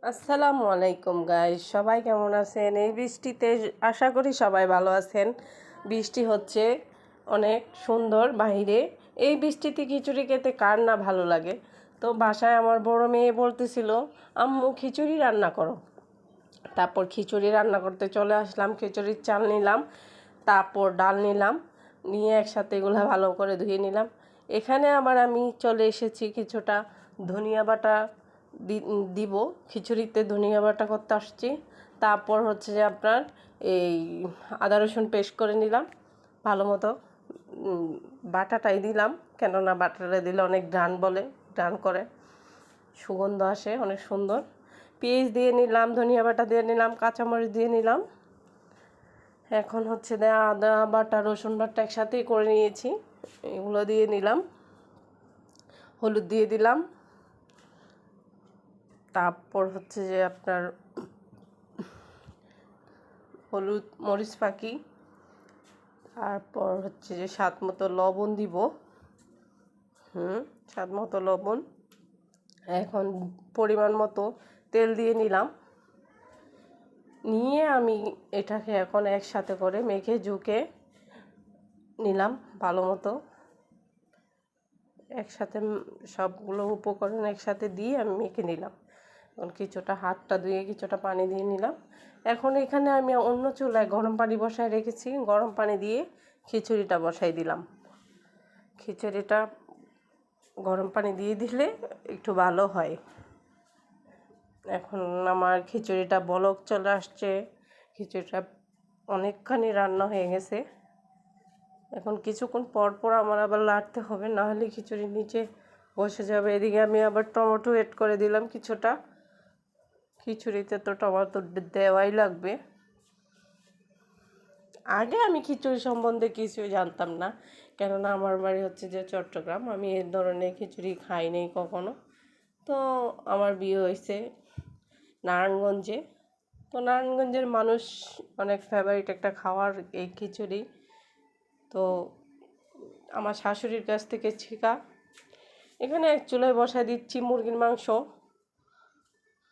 আসসালামু আলাইকুম গাইস, সবাই কেমন আছেন? এই বৃষ্টিতে আশা করি সবাই ভালো আছেন। বৃষ্টি হচ্ছে অনেক সুন্দর বাইরে। এই বৃষ্টিতে খিচুড়ি খেতে কার না ভালো লাগে। তো বাসায় আমার বড় মেয়ে বলতেছিল, আম্মু খিচুড়ি রান্না করো। তারপর খিচুড়ি রান্না করতে চলে আসলাম। খিচুড়ির চাল নিলাম, তারপর ডাল নিলাম, নিয়ে একসাথে এগুলো ভালো করে ধুয়ে নিলাম। এখানে আমি চলে এসেছি কিছুটা ধনিয়া বাটা দিব। খিচুড়িতে ধনিয়া বাটা করতে আসছি। তারপর হচ্ছে যে আপনার এই আদা রসুন পেস্ট করে নিলাম ভালো মতো। বাটাটাই দিলাম, কেননা বাটাটা দিলে অনেক ঘ্রাণ করে, সুগন্ধ আসে অনেক সুন্দর। পেঁয়াজ দিয়ে নিলাম, ধনিয়া বাটা দিয়ে নিলাম, কাঁচামরিচ দিয়ে নিলাম। এখন হচ্ছে আদা বাটা রসুন বাটা একসাথেই করে নিয়েছি, এগুলো দিয়ে নিলাম। হলুদ দিয়ে দিলাম। তারপর হচ্ছে যে আপনার হলুদ মরিচ ফাঁকি, তারপর হচ্ছে যে স্বাদ মতো লবণ দিব। স্বাদ মতো লবণ। এখন পরিমাণ মতো তেল দিয়ে নিলাম। নিয়ে আমি এটাকে এখন একসাথে করে মেখে ঝুঁকে নিলাম ভালো মতো। একসাথে সবগুলো উপকরণ একসাথে দিয়ে আমি মেখে নিলাম। এখন কিছুটা হাতটা ধুয়ে কিছুটা পানি দিয়ে নিলাম। এখন এখানে আমি অন্য চুলায় গরম পানি বসায় রেখেছি। গরম পানি দিয়ে খিচুড়িটা বসাই দিলাম। খিচুড়িটা গরম পানি দিয়ে দিলে একটু ভালো হয়। এখন আমার খিচুড়িটা বলক চলে আসছে। খিচুড়িটা অনেকখানি রান্না হয়ে গেছে। এখন কিছুক্ষণ পর পর আমার আবার লাড়তে হবে, না হলে খিচুড়ির নিচে বসে যাবে। এদিকে আমি আবার টমেটো এড করে দিলাম কিছুটা। খিচুড়িতে তো টমেটো দেওয়াই লাগবে। আগে আমি খিচুড়ি সম্বন্ধে কিছুই জানতাম না, কেননা আমার বাড়ি হচ্ছে যে চট্টগ্রাম। আমি এই ধরনের খিচুড়ি খাই নাই কখনো। তো আমার বিয়ে হয়েছে নারায়ণগঞ্জে। তো নারায়ণগঞ্জের মানুষ অনেক ফেভারিট একটা খাবার এই খিচুড়ি। তো আমার শাশুড়ির কাছ থেকে শেখা। এখানে এক চুলায় বসায় দিচ্ছি মুরগির মাংস।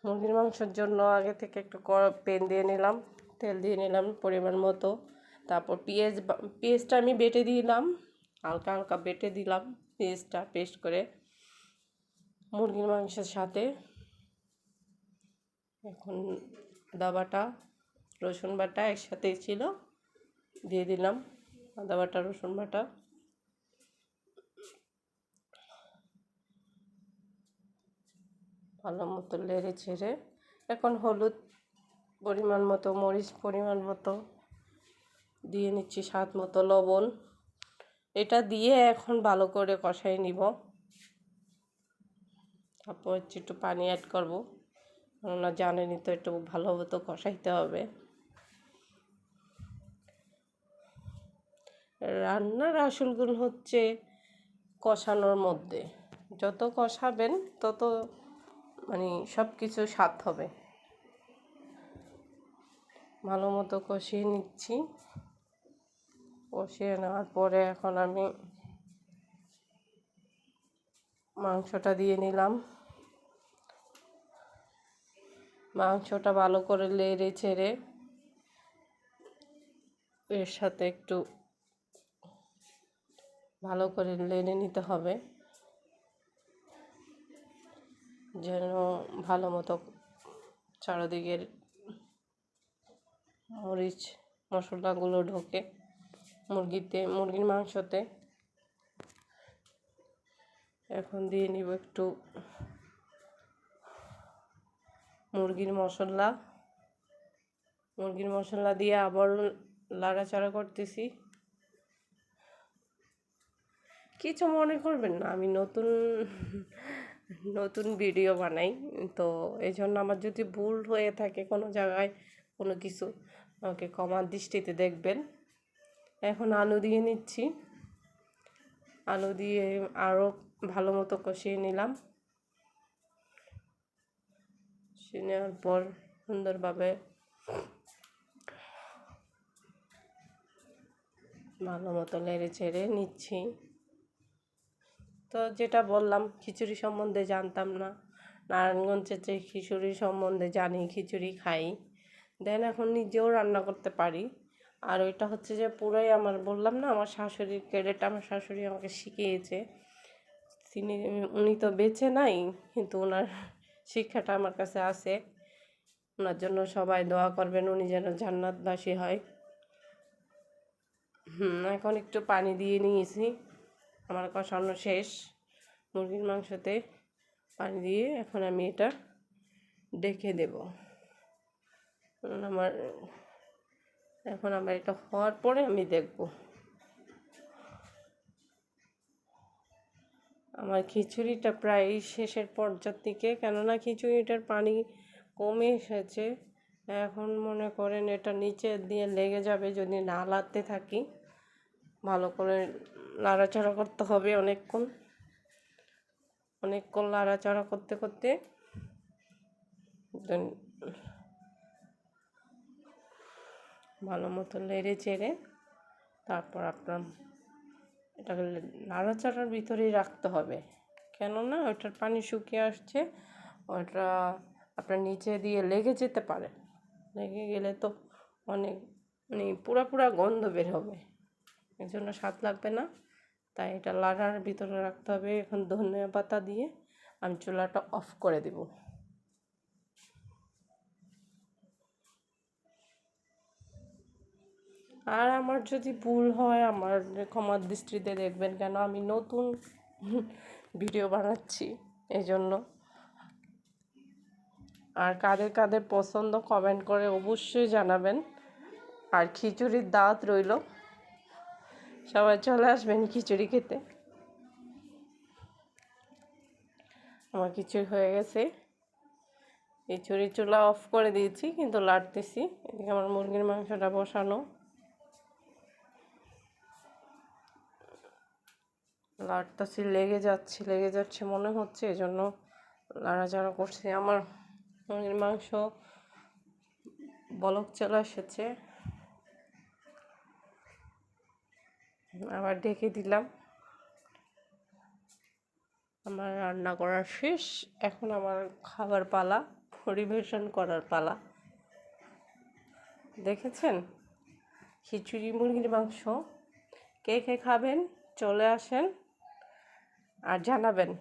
মুরগির মাংসের জন্য আগে থেকে একটু প্যান দিয়ে নিলাম, তেল দিয়ে নিলাম পরিমাণ মতো। তারপর পেঁয়াজটা আমি বেটে দিলাম, হালকা হালকা বেটে দিলাম পেঁয়াজটা পেস্ট করে মুরগির মাংসের সাথে। এখন আদা বাটা রসুন বাটা একসাথেই ছিল, দিয়ে দিলাম আদা বাটা রসুন বাটা। ভালো মতো নেড়ে ছেড়ে এখন হলুদ পরিমাণ মতো, মরিচ পরিমাণ মতো দিয়ে নিচ্ছি, স্বাদ মতো লবণ। এটা দিয়ে এখন ভালো করে কষাই নিব। তারপর হচ্ছে একটু পানি অ্যাড করবো, কেননা জানেনই তো একটু ভালো মতো কষাইতে হবে। রান্নার আসল গুণ হচ্ছে কষানোর মধ্যে। যত কষাবেন তত সব কিছু স্বাদ হবে। ভালো মতো কষিয়ে নিচ্ছি। কষিয়ে নেওয়ার পরে এখন আমি মাংসটা দিয়ে নিলাম। মাংসটা ভালো করে নেড়ে ছেড়ে এর সাথে একটু ভালো করে নেড়ে নিতে হবে, যেন ভালো মতো চারিদিকের মরিচ মশলাগুলো ঢোকে মুরগির মাংসতে। এখন দিয়ে নিব একটু মুরগির মশলা দিয়ে আবার লাড়াচাড়া করতেছি। কিছু মনে করবেন না, আমি নতুন ভিডিও বানাই, তো এই জন্য আমার যদি ভুল হয়ে থাকে কোনো জায়গায় কোনো কিছু, আমাকে ক্ষমার দৃষ্টিতে দেখবেন। এখন আলু দিয়ে নিচ্ছি। আলু দিয়ে আরও ভালো মতো কষিয়ে নিলাম। কষিয়ে নেওয়ার পর সুন্দরভাবে ভালো মতো নেড়ে ছেড়ে নিচ্ছি। তো যেটা বললাম, খিচুড়ি সম্বন্ধে জানতাম না, নারায়ণগঞ্জের যে খিচুড়ি সম্বন্ধে জানি, খিচুড়ি খাই, দেন এখন নিজেও রান্না করতে পারি। আর ওইটা হচ্ছে যে পুরাই আমার, বললাম না, আমার শাশুড়ির ক্রেডিট, আমার শাশুড়ি আমাকে শিখিয়েছে। তিনি, উনি তো বেঁচে নাই, কিন্তু ওনার শিক্ষাটা আমার কাছে আছে। ওনার জন্য সবাই দোয়া করবেন, উনি যেন জান্নাতবাসী হয়। এখন একটু পানি দিয়ে নিয়েছি, আমার কষানো শেষ মুরগির মাংসতে। পানি দিয়ে এখন আমি এটা ডেকে দেব। আমার এটা হওয়ার পরে আমি দেখব। আমার খিচুড়িটা প্রায় শেষের পর্যায়ের দিকে, কেননা খিচুড়িটার পানি কমে এসেছে। এখন মনে করেন এটা নিচে দিয়ে লেগে যাবে যদি না নাড়তে থাকি। ভালো করে নাড়াচাড়া করতে হবে অনেকক্ষণ নাড়াচাড়া করতে করতে ভালো মতো নেড়ে চেড়ে তারপর আপনার এটাকে নাড়াচাড়ার ভিতরেই রাখতে হবে, কেননা ওইটার পানি শুকিয়ে আসছে। ওটা আপনার নিচে দিয়ে লেগে যেতে পারে, লেগে গেলে তো অনেক পুরা গন্ধ বের হবে, এর জন্য স্বাদ লাগবে না। তাই এটা লাড়ার ভিতরে রাখতে হবে। এখন ধনিয়া পাতা দিয়ে আমি চুলাটা অফ করে দেব। আর আমার যদি ভুল হয় আমার ক্ষমার দৃষ্টিতে দেখবেন, কেন আমি নতুন ভিডিও বানাচ্ছি এই জন্য। আর কাদের কাদের পছন্দ কমেন্ট করে অবশ্যই জানাবেন। আর খিচুড়ির দাওয়াত রইল, সবাই চলে আসবেন খিচুড়ি খেতে। আমার খিচুড়ি হয়ে গেছে, খিচুড়ি চুলা অফ করে দিয়েছি, কিন্তু লাড়তেছি। এদিকে আমার মুরগির মাংসটা বসানো, লাড়তেছি, লেগে যাচ্ছে মনে হচ্ছে, এই জন্য নাড়াচাড়া করছি। আমার মুরগির মাংস বলক চলে এসেছে, আবার ঢেকে দিলাম। আমার রান্না করা শেষ, এখন আমার খাবার পালা, পরিবেশন করার পালা। দেখেছেন খিচুড়ি মুরগির মাংস, কে কে খাবেন চলে আসেন আর জানাবেন।